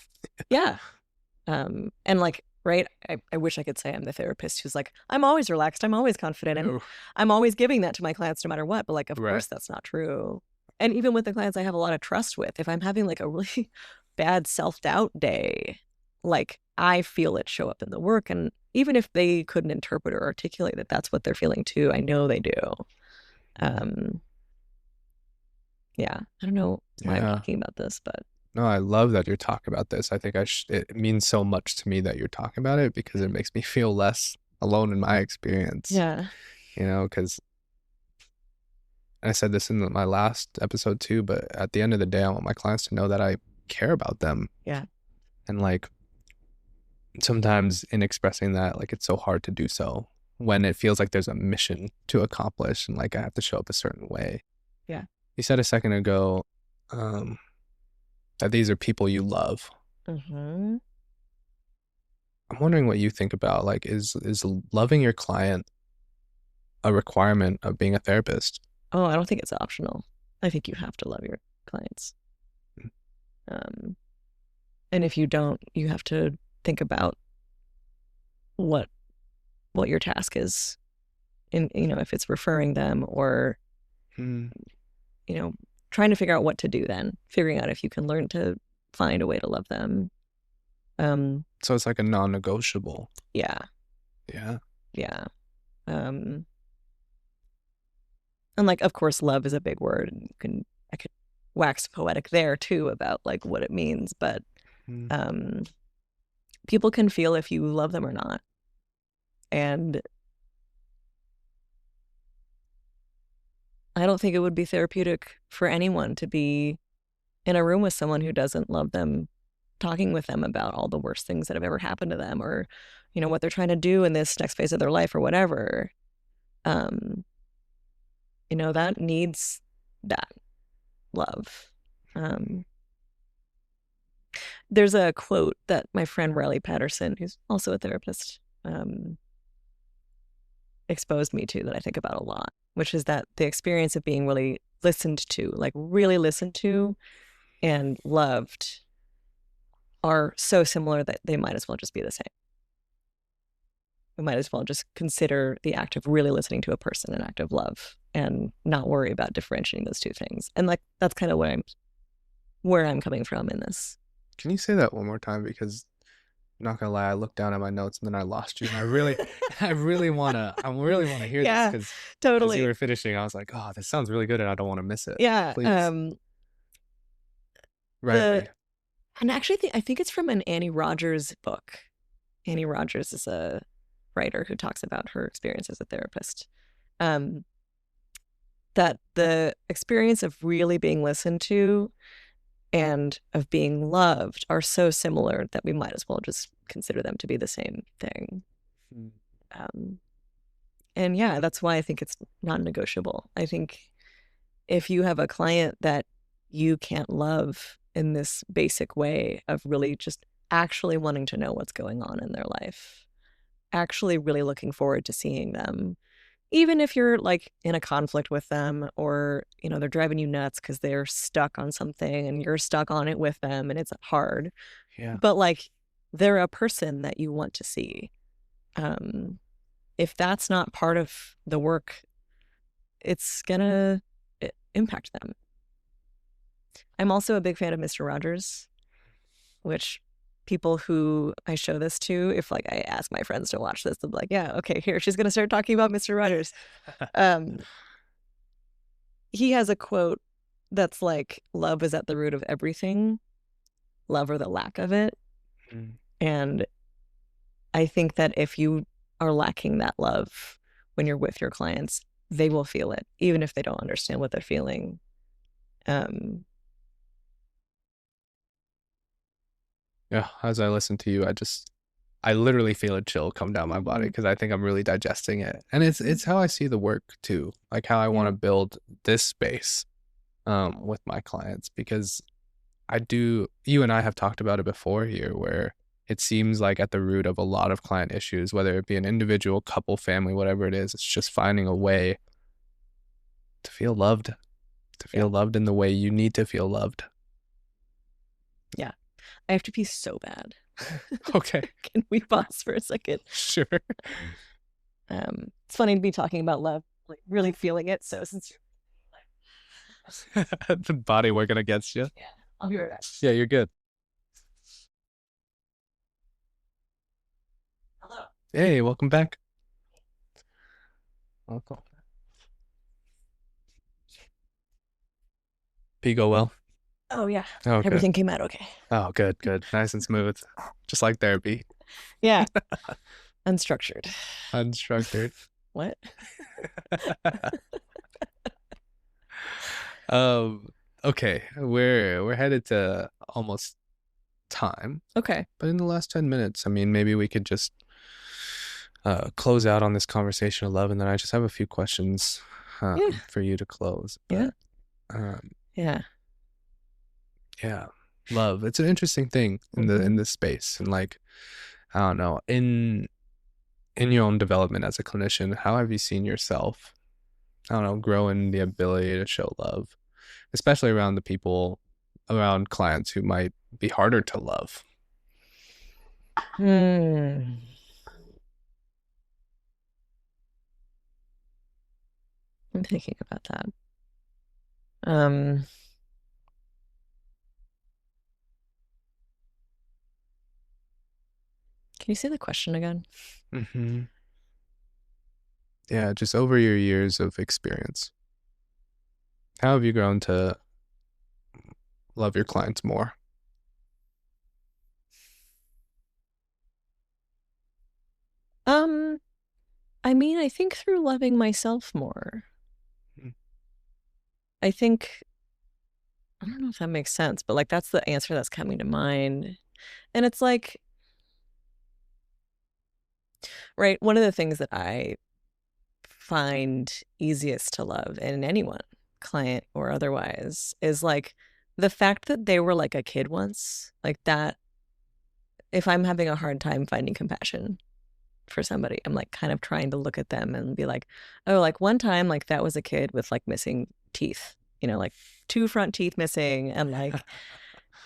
And like, right, I wish I could say I'm the therapist who's like, I'm always relaxed, I'm always confident, and I'm always giving that to my clients no matter what. But like, of course, that's not true. And even with the clients I have a lot of trust with, if I'm having like a really bad self-doubt day, like I feel it show up in the work. And even if they couldn't interpret or articulate that that's what they're feeling too, I know they do. I don't know why I'm talking about this, but no, I love that you're talking about this. I think it means so much to me that you're talking about it, because it makes me feel less alone in my experience. Yeah. Because I said this in my last episode too, but at the end of the day, I want my clients to know that I care about them. Yeah. And like, sometimes in expressing that, like, it's so hard to do so when it feels like there's a mission to accomplish and like I have to show up a certain way. Yeah. You said a second ago, that these are people you love. Mm-hmm. I'm wondering what you think about, like, is loving your client a requirement of being a therapist? Oh, I don't think it's optional. I think you have to love your clients. And if you don't, you have to think about what your task is, in if it's referring them or Hmm. trying to figure out what to do, then figuring out if you can learn to find a way to love them. So it's like a non-negotiable. Yeah. Yeah. And like, of course, love is a big word, and I could wax poetic there too about like what it means, but Mm. people can feel if you love them or not. And I don't think it would be therapeutic for anyone to be in a room with someone who doesn't love them, talking with them about all the worst things that have ever happened to them, or what they're trying to do in this next phase of their life or whatever. That needs that love. There's a quote that my friend Riley Patterson, who's also a therapist, exposed me to that I think about a lot, which is that the experience of being really listened to, like really listened to and loved, are so similar that they might as well just be the same. We might as well just consider the act of really listening to a person an act of love and not worry about differentiating those two things. And like, that's kind of where I'm coming from in this. Can you say that one more time? Because I'm not gonna lie, I looked down at my notes and then I lost you. And I really wanna hear Yeah, this, because as totally. you were finishing, I was like, oh, this sounds really good and I don't want to miss it. Yeah. Please. Right. And actually, I think it's from an Annie Rogers book. Annie Rogers is a writer who talks about her experience as a therapist. That the experience of really being listened to and of being loved are so similar that we might as well just consider them to be the same thing. And yeah, that's why I think it's non-negotiable. I think if you have a client that you can't love in this basic way of really just actually wanting to know what's going on in their life, actually really looking forward to seeing them, even if you're like in a conflict with them, or they're driving you nuts because they're stuck on something and you're stuck on it with them and it's hard. Yeah. But like, they're a person that you want to see. If that's not part of the work, it's gonna impact them. I'm also a big fan of Mr. Rogers, which people who I show this to, if like I ask my friends to watch this, they'll be like, yeah, okay, here, she's gonna start talking about Mr. Rogers. He has a quote that's like, love is at the root of everything, love or the lack of it. And I think that if you are lacking that love when you're with your clients, they will feel it, even if they don't understand what they're feeling. Yeah, as I listen to you, I literally feel a chill come down my body, because I think I'm really digesting it. And it's how I see the work too, like how I want to build this space with my clients, because you and I have talked about it before here, where it seems like at the root of a lot of client issues, whether it be an individual, couple, family, whatever it is, it's just finding a way to feel loved, loved in the way you need to feel loved. Yeah. I have to pee so bad. Okay. Can we pause for a second? Sure. It's funny to be talking about love, like really feeling it. So since you're the body working against you. Yeah, I'll be right back. Yeah, you're good. Hello. Hey, welcome back. Welcome. Pee go well? Oh yeah. Oh, good. Everything came out okay. Oh, good. Nice and smooth. Just like therapy. Yeah. Unstructured. Unstructured. What? Okay. We're headed to almost time. Okay. But in the last 10 minutes, I mean, maybe we could just close out on this conversation of love, and then I just have a few questions for you to close. But, yeah. Love. It's an interesting thing in this space, and like I don't know, in your own development as a clinician, how have you seen yourself, I don't know, grow in the ability to show love, especially around the people, around clients who might be harder to love? Hmm. I'm thinking about that. Can you say the question again? Mm-hmm. Yeah, just over your years of experience, how have you grown to love your clients more? Um, I mean, I think through loving myself more. Mm. I think, I don't know if that makes sense, but like that's the answer that's coming to mind. And it's like, right, one of the things that I find easiest to love in anyone, client or otherwise, is like the fact that they were like a kid once, like that. If I'm having a hard time finding compassion for somebody, I'm like kind of trying to look at them and be like, oh, like one time, like that was a kid with like missing teeth, like 2 front teeth missing, and like,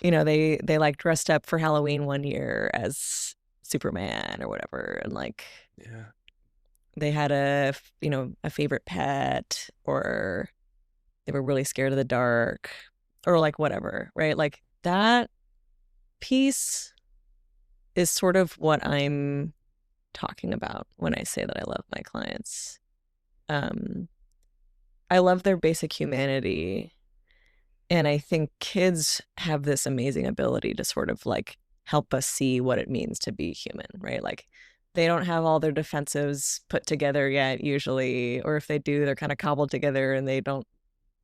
they like dressed up for Halloween one year as Superman or whatever, and like Yeah. they had a favorite pet, or they were really scared of the dark, or like whatever, right? Like that piece is sort of what I'm talking about when I say that I love my clients. Um, I love their basic humanity. And I think kids have this amazing ability to sort of like help us see what it means to be human, right? Like they don't have all their defensives put together yet, usually, or if they do, they're kind of cobbled together and they don't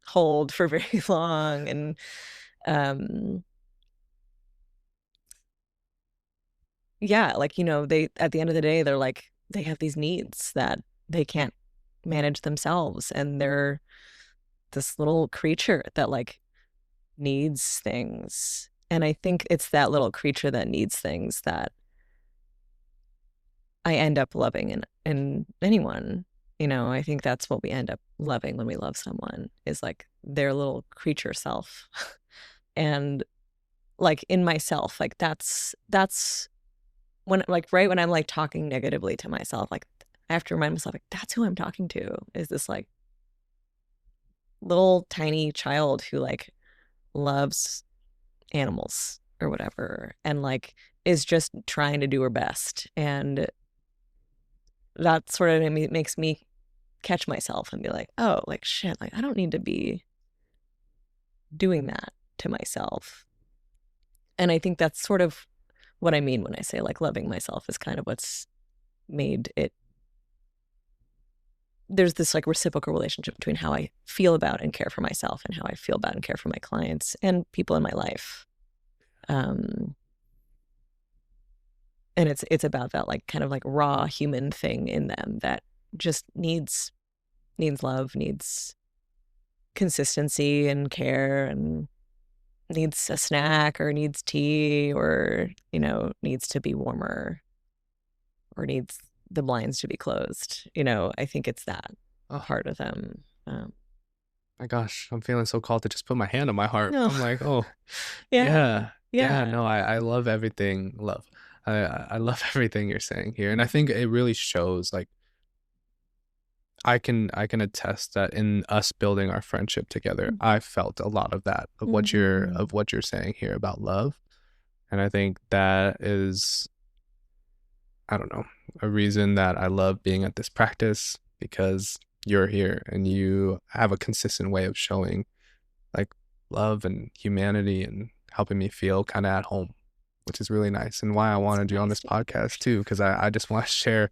hold for very long. And um, yeah, like, they, at the end of the day, they're like, they have these needs that they can't manage themselves. And they're this little creature that like needs things. And I think it's that little creature that needs things that I end up loving in anyone. I think that's what we end up loving when we love someone, is like their little creature self. And like in myself, like that's when, like, right when I'm like talking negatively to myself, like I have to remind myself, like, that's who I'm talking to, is this like little tiny child who like loves animals or whatever, and like is just trying to do her best. And that sort of makes me catch myself and be like, oh, like shit, like I don't need to be doing that to myself. And I think that's sort of what I mean when I say like loving myself is kind of what's made it. There's this like reciprocal relationship between how I feel about and care for myself and how I feel about and care for my clients and people in my life. Um, and it's about that like kind of like raw human thing in them that just needs love, needs consistency and care, and needs a snack or needs tea, or needs to be warmer, or needs the blinds to be closed. I think it's that Oh part of them. my gosh, I'm feeling so called to just put my hand on my heart. No. I'm like, oh, Yeah. yeah, no, I love everything. I love everything you're saying here. And I think it really shows, like, I can attest that in us building our friendship together, I felt a lot of that, of what you're Mhm. of what you're saying here about love. And I think that is, I don't know, a reason that I love being at this practice, because you're here and you have a consistent way of showing like love and humanity and helping me feel kind of at home, which is really nice, and why I It's wanted you on nice this to hear. podcast too, because I just want to share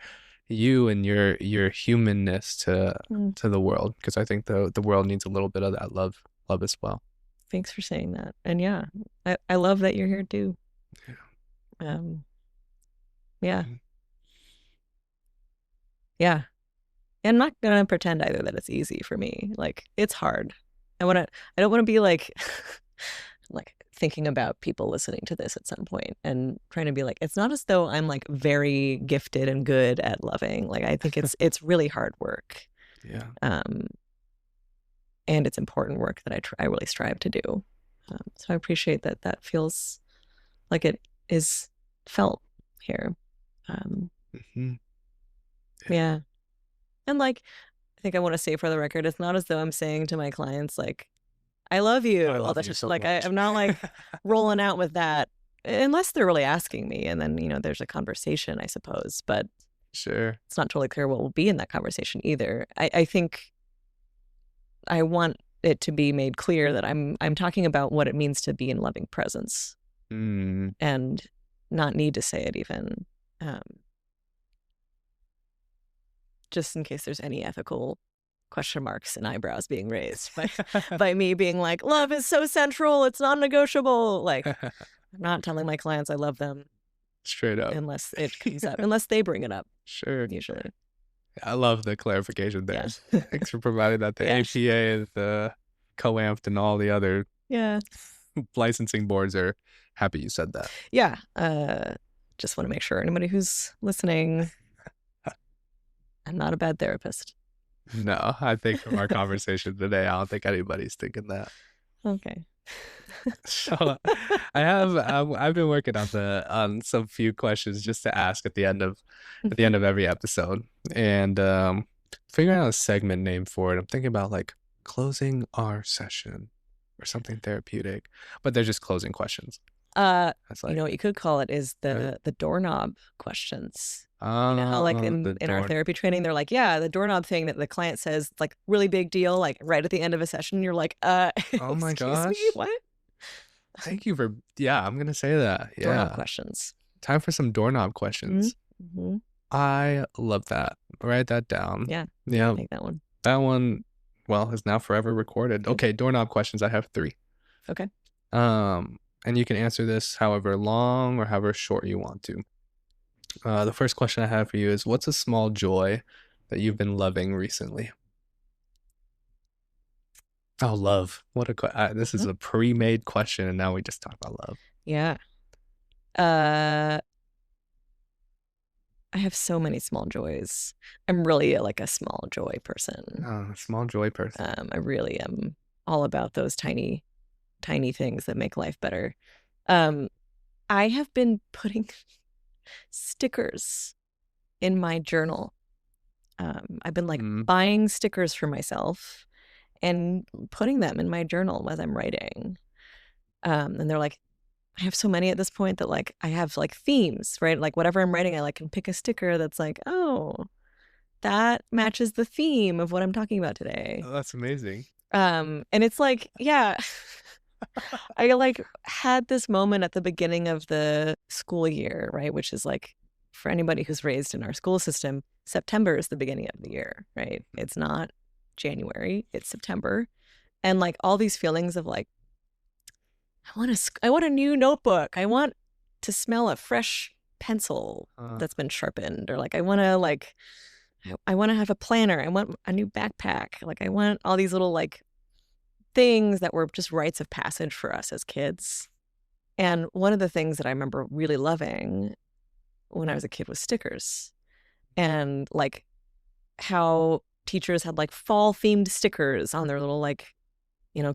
you and your humanness Mm. to the world, because I think the world needs a little bit of that love as well. Thanks for saying that. And yeah, I love that you're here too. Yeah. Um, yeah, Mm. yeah. And I'm not gonna pretend either that it's easy for me. Like it's hard. I don't want to be like like thinking about people listening to this at some point and trying to be like, it's not as though I'm like very gifted and good at loving. Like, I think it's really hard work. Yeah. And it's important work that I really strive to do. So I appreciate that feels like it is felt here. Yeah. And like, I think I want to say for the record, it's not as though I'm saying to my clients, like, I love you. I love you so like, much. I'm not like rolling out with that unless they're really asking me. And then, there's a conversation, I suppose. But Sure. it's not totally clear what will be in that conversation either. I think I want it to be made clear that I'm talking about what it means to be in loving presence and not need to say it even. Just in case there's any ethical question marks and eyebrows being raised by me being like, love is so central, it's non-negotiable. Like, I'm not telling my clients I love them straight up unless it comes up, unless they bring it up. Sure. Usually. I love the clarification there. Yeah. Thanks for providing that. The APA and the COAMPT and all the other licensing boards are happy you said that. Yeah. Just want to make sure anybody who's listening, I'm not a bad therapist. No, I think from our conversation today, I don't think anybody's thinking that. Okay. So I've been working on some few questions just to ask at the end of every episode, and figuring out a segment name for it. I'm thinking about like closing our session or something therapeutic, but they're just closing questions. That's like, what you could call it is the doorknob questions. Like in our therapy training, they're like, the doorknob thing that the client says, like, really big deal, like right at the end of a session, you're like, oh my gosh, me? What? Thank you for, I'm gonna say that. Yeah. Doorknob questions. Time for some doorknob questions. Mm-hmm. I love that. Write that down. Yeah. Take that one. That one, is now forever recorded. Okay, doorknob questions. I have 3. Okay. And you can answer this however long or however short you want to. The first question I have for you is, what's a small joy that you've been loving recently? Oh, love. What a this is a pre-made question, and now we just talk about love. Yeah. I have so many small joys. I'm really like a small joy person. Oh, a small joy person. I really am all about those tiny things that make life better. I have been putting stickers in my journal. I've been like buying stickers for myself and putting them in my journal as I'm writing. And they're like, I have so many at this point that like I have like themes, right? Like whatever I'm writing, I like can pick a sticker that's like, oh, that matches the theme of what I'm talking about today. Oh, that's amazing. And it's like, I like had this moment at the beginning of the school year, right? Which is like, for anybody who's raised in our school system, September is the beginning of the year, right? It's not January, it's September. And like all these feelings of like, I want a new notebook. I want to smell a fresh pencil that's been sharpened, or like I want to have a planner. I want a new backpack. Like I want all these little like things that were just rites of passage for us as kids. And one of the things that I remember really loving when I was a kid was stickers, and like how teachers had like fall themed stickers on their little like,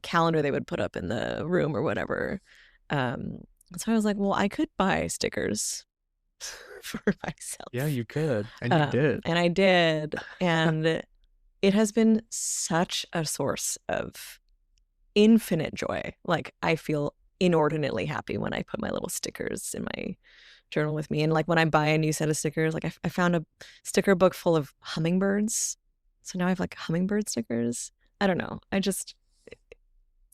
calendar they would put up in the room or whatever. So I was like, well, I could buy stickers for myself. Yeah, you could. And you did. And I did. And it has been such a source of infinite joy. Like I feel inordinately happy when I put my little stickers in my journal with me. And like when I buy a new set of stickers, like I found a sticker book full of hummingbirds. So now I have like hummingbird stickers. I don't know.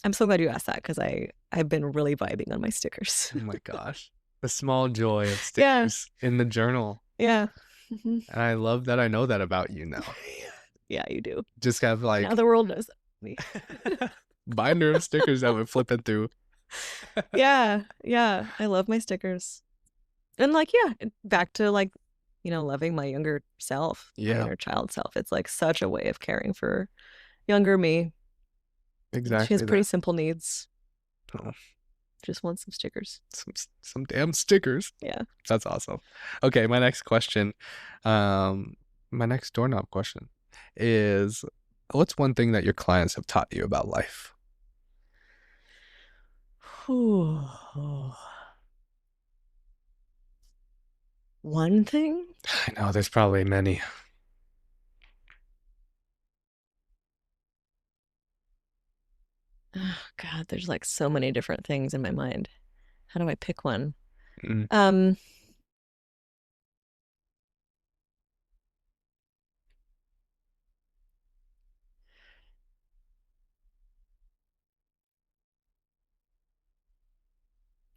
I'm so glad you asked that, because I've been really vibing on my stickers. Oh my gosh. The small joy of stickers in the journal. Yeah. And I love that I know that about you now. Yeah, you do. Just have like... Now the world knows me. binder of stickers that we're flipping through. Yeah. I love my stickers. And like, back to like, loving my younger self, my inner child self. It's like such a way of caring for younger me. Exactly. She has pretty simple needs. Oh. Just want some stickers. Some damn stickers. Yeah. That's awesome. Okay, my next question, my next doorknob question is, what's one thing that your clients have taught you about life? One thing? I know there's probably many. Oh, God, there's like so many different things in my mind. How do I pick one? Mm.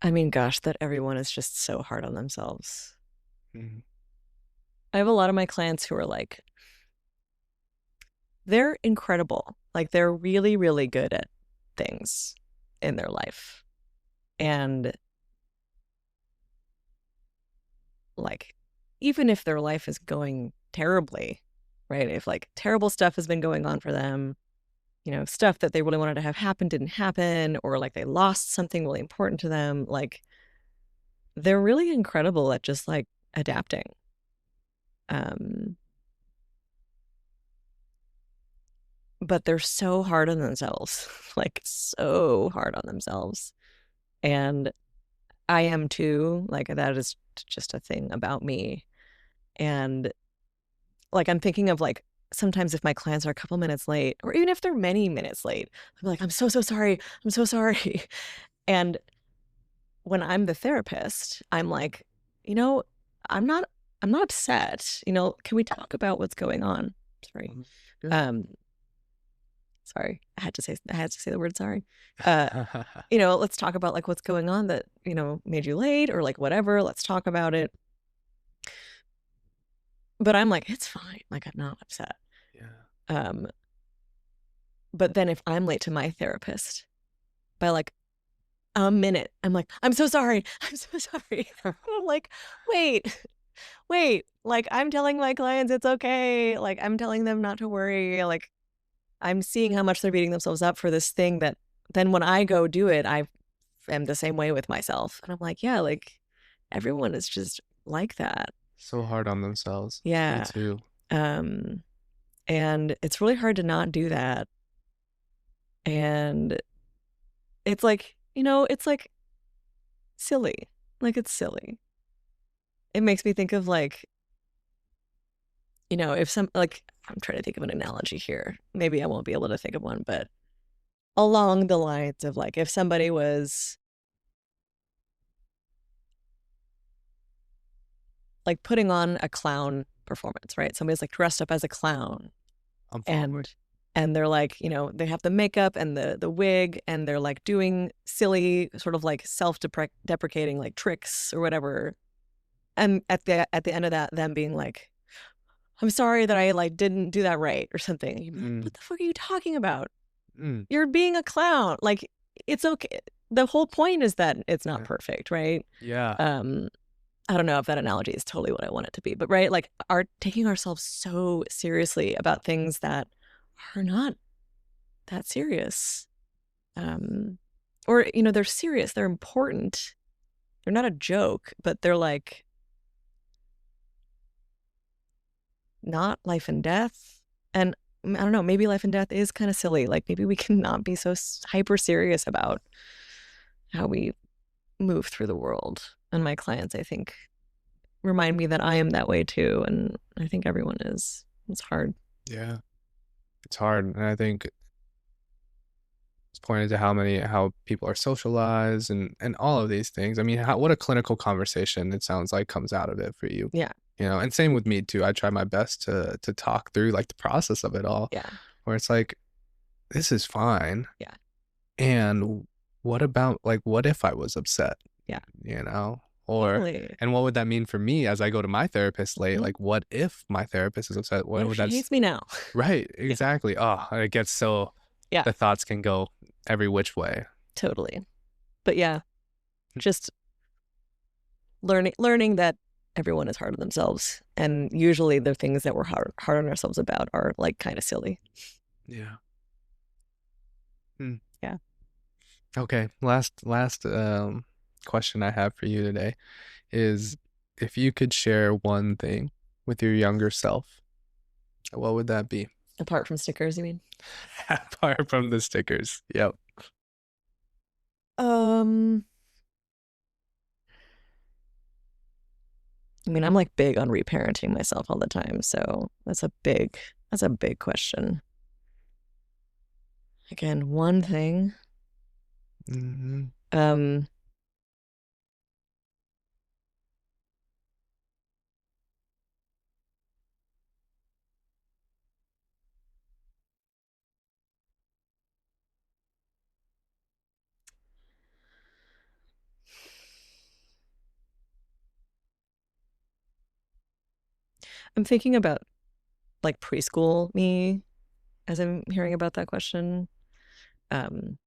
I mean, gosh, that everyone is just so hard on themselves. Mm. I have a lot of my clients who are like, they're incredible. Like, they're really, really good at things in their life. And like, even if their life is going terribly, right? If like terrible stuff has been going on for them, you know, stuff that they really wanted to have happen didn't happen, or like they lost something really important to them, like they're really incredible at just like adapting. But they're so hard on themselves, like so hard on themselves. And I am too. Like, that is just a thing about me. And like, I'm thinking of like, sometimes if my clients are a couple minutes late, or even if they're many minutes late, I'm like, I'm so sorry. I'm so sorry. And when I'm the therapist, I'm like, you know, I'm not upset. You know, can we talk about what's going on? Sorry. Sorry. I had to say the word sorry. You know, let's talk about like what's going on that, you know, made you late, or like whatever. Let's talk about it. But I'm like, it's fine. Like, I'm not upset. Yeah. But then if I'm late to my therapist by like a minute, I'm like, I'm so sorry. I'm so sorry. I'm like, wait. Like, I'm telling my clients it's okay. Like, I'm telling them not to worry. Like, I'm seeing how much they're beating themselves up for this thing that then when I go do it, I am the same way with myself. And I'm like, yeah, like everyone is just like that. So hard on themselves. Yeah. Me too. And it's really hard to not do that. And it's like, you know, it's like silly. Like, it's silly. It makes me think of like, you know, if some, like, I'm trying to think of an analogy here. Maybe I won't be able to think of one, but along the lines of like, if somebody was like putting on a clown performance, right? Somebody's like dressed up as a clown, I'm following. and they're like, you know, they have the makeup and the wig, and they're like doing silly sort of like self-deprecating like tricks or whatever. And at the end of that, them being like, I'm sorry that I like didn't do that right or something. You'd be like, what the fuck are you talking about? You're being a clown. Like, it's okay. The whole point is that it's not perfect, right? Yeah. I don't know if that analogy is totally what I want it to be, but right, like, taking ourselves so seriously about things that are not that serious. Or, you know, they're serious, they're important. They're not a joke, but they're like not life and death. And I don't know, maybe life and death is kind of silly. Like, maybe we can not be so hyper serious about how we move through the world. And my clients, I think, remind me that I am that way too. And I think everyone is. It's hard. Yeah. It's hard. And I think it's pointed to how people are socialized and all of these things. I mean, what a clinical conversation it sounds like comes out of it for you. Yeah. You know, and same with me too. I try my best to talk through like the process of it all. Yeah. Where it's like, this is fine. Yeah. And what about like, what if I was upset? Yeah. You know? Or Totally. and what would that mean for me as I go to my therapist late? Like, what if my therapist is upset? What if she hates me now? Right, exactly. Yeah. Oh, it gets so the thoughts can go every which way. Totally. But yeah, just learning that everyone is hard on themselves, and usually the things that we're hard on ourselves about are like kind of silly. Yeah. Yeah. Okay, last question I have for you today is, if you could share one thing with your younger self, what would that be? Apart from stickers, you mean? Apart from the stickers. Yep. I mean, I'm like big on reparenting myself all the time, so that's a big question. Again, one thing. Hmm. Um, I'm thinking about like preschool me as I'm hearing about that question. Um,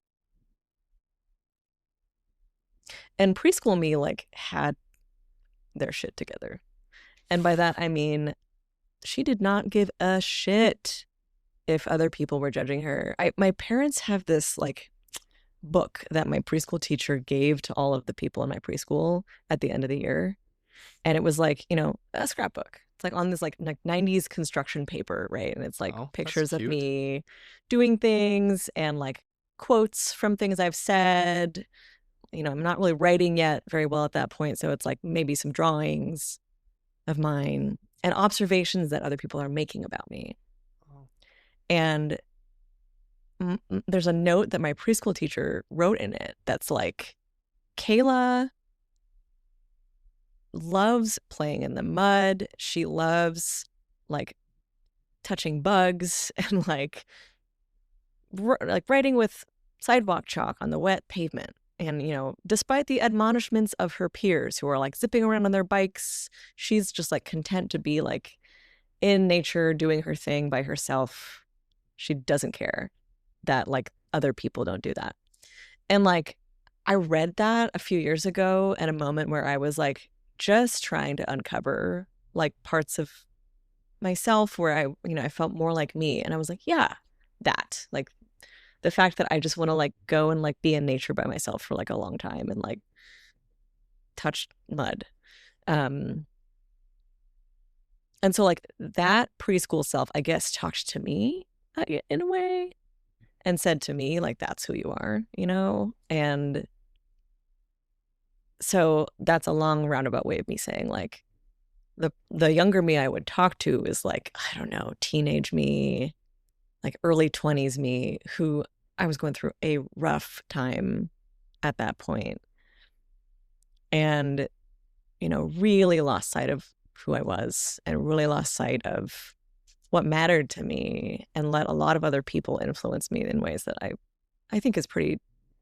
and preschool me like had their shit together. And by that I mean she did not give a shit if other people were judging her. My parents have this like book that my preschool teacher gave to all of the people in my preschool at the end of the year. And it was like, a scrapbook. It's like on this like 90s construction paper, right? And it's like Oh, that's pictures of cute. me doing things and like quotes from things I've said. I'm not really writing yet very well at that point. So it's like maybe some drawings of mine and observations that other people are making about me. Oh. And there's a note that my preschool teacher wrote in it that's like, Kayla loves playing in the mud. She loves like touching bugs and like writing with sidewalk chalk on the wet pavement. And, despite the admonishments of her peers who are like zipping around on their bikes, she's just like content to be like in nature doing her thing by herself. She doesn't care that like other people don't do that. And like I read that a few years ago at a moment where I was like just trying to uncover like parts of myself where I felt more like me. And I was like, yeah, that like the fact that I just want to like go and like be in nature by myself for like a long time and like touch mud. And so like that preschool self, I guess, talked to me in a way and said to me, like, that's who you are, And so that's a long roundabout way of me saying like the younger me I would talk to is like, I don't know, teenage me, like early 20s me, who I was going through a rough time at that point and, really lost sight of who I was and really lost sight of what mattered to me and let a lot of other people influence me in ways that I think is pretty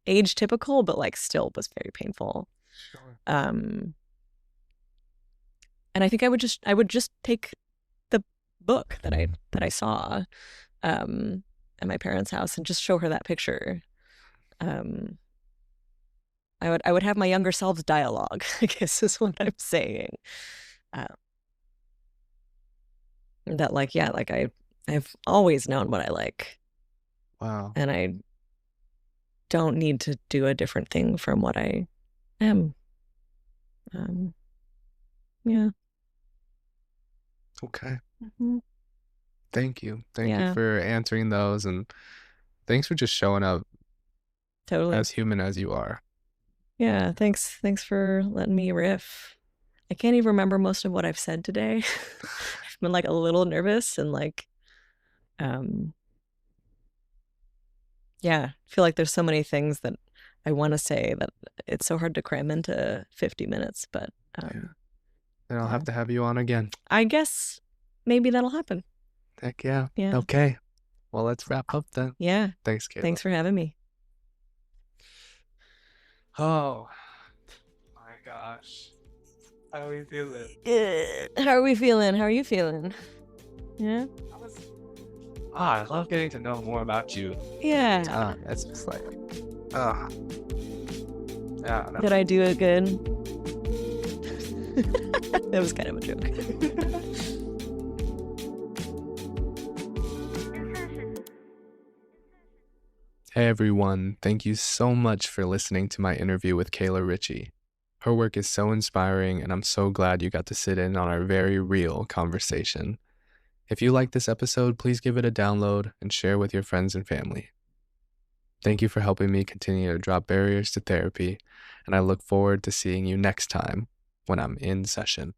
age typical, but like still was very painful. Sure. And I think I would just take the book that I saw at my parents' house and just show her that picture. I would have my younger selves dialogue, I guess is what I'm saying. That like, yeah, like I've always known what I like. Wow. And I don't need to do a different thing from what I am. Yeah. Okay. Mm-hmm. Thank you. Thank you Yeah. for answering those, and thanks for just showing up Totally. as human as you are. Yeah, thanks for letting me riff. I can't even remember most of what I've said today. I've been like a little nervous and like yeah, I feel like there's so many things that I want to say that it's so hard to cram into 50 minutes, but Yeah. Then I'll have to have you on again. I guess maybe that'll happen. Heck yeah. Yeah. Okay. Well, let's wrap up then. Yeah. Thanks, Kayla. Thanks for having me. Oh my gosh. How are we feeling? How are we feeling? How are you feeling? Yeah. I love getting to know more about you. Yeah. It's just like, yeah. No. Did I do it good? That was kind of a joke. Hey everyone, thank you so much for listening to my interview with Kayla Ritchie. Her work is so inspiring, and I'm so glad you got to sit in on our very real conversation. If you like this episode, please give it a download and share with your friends and family. Thank you for helping me continue to drop barriers to therapy, and I look forward to seeing you next time when I'm in session.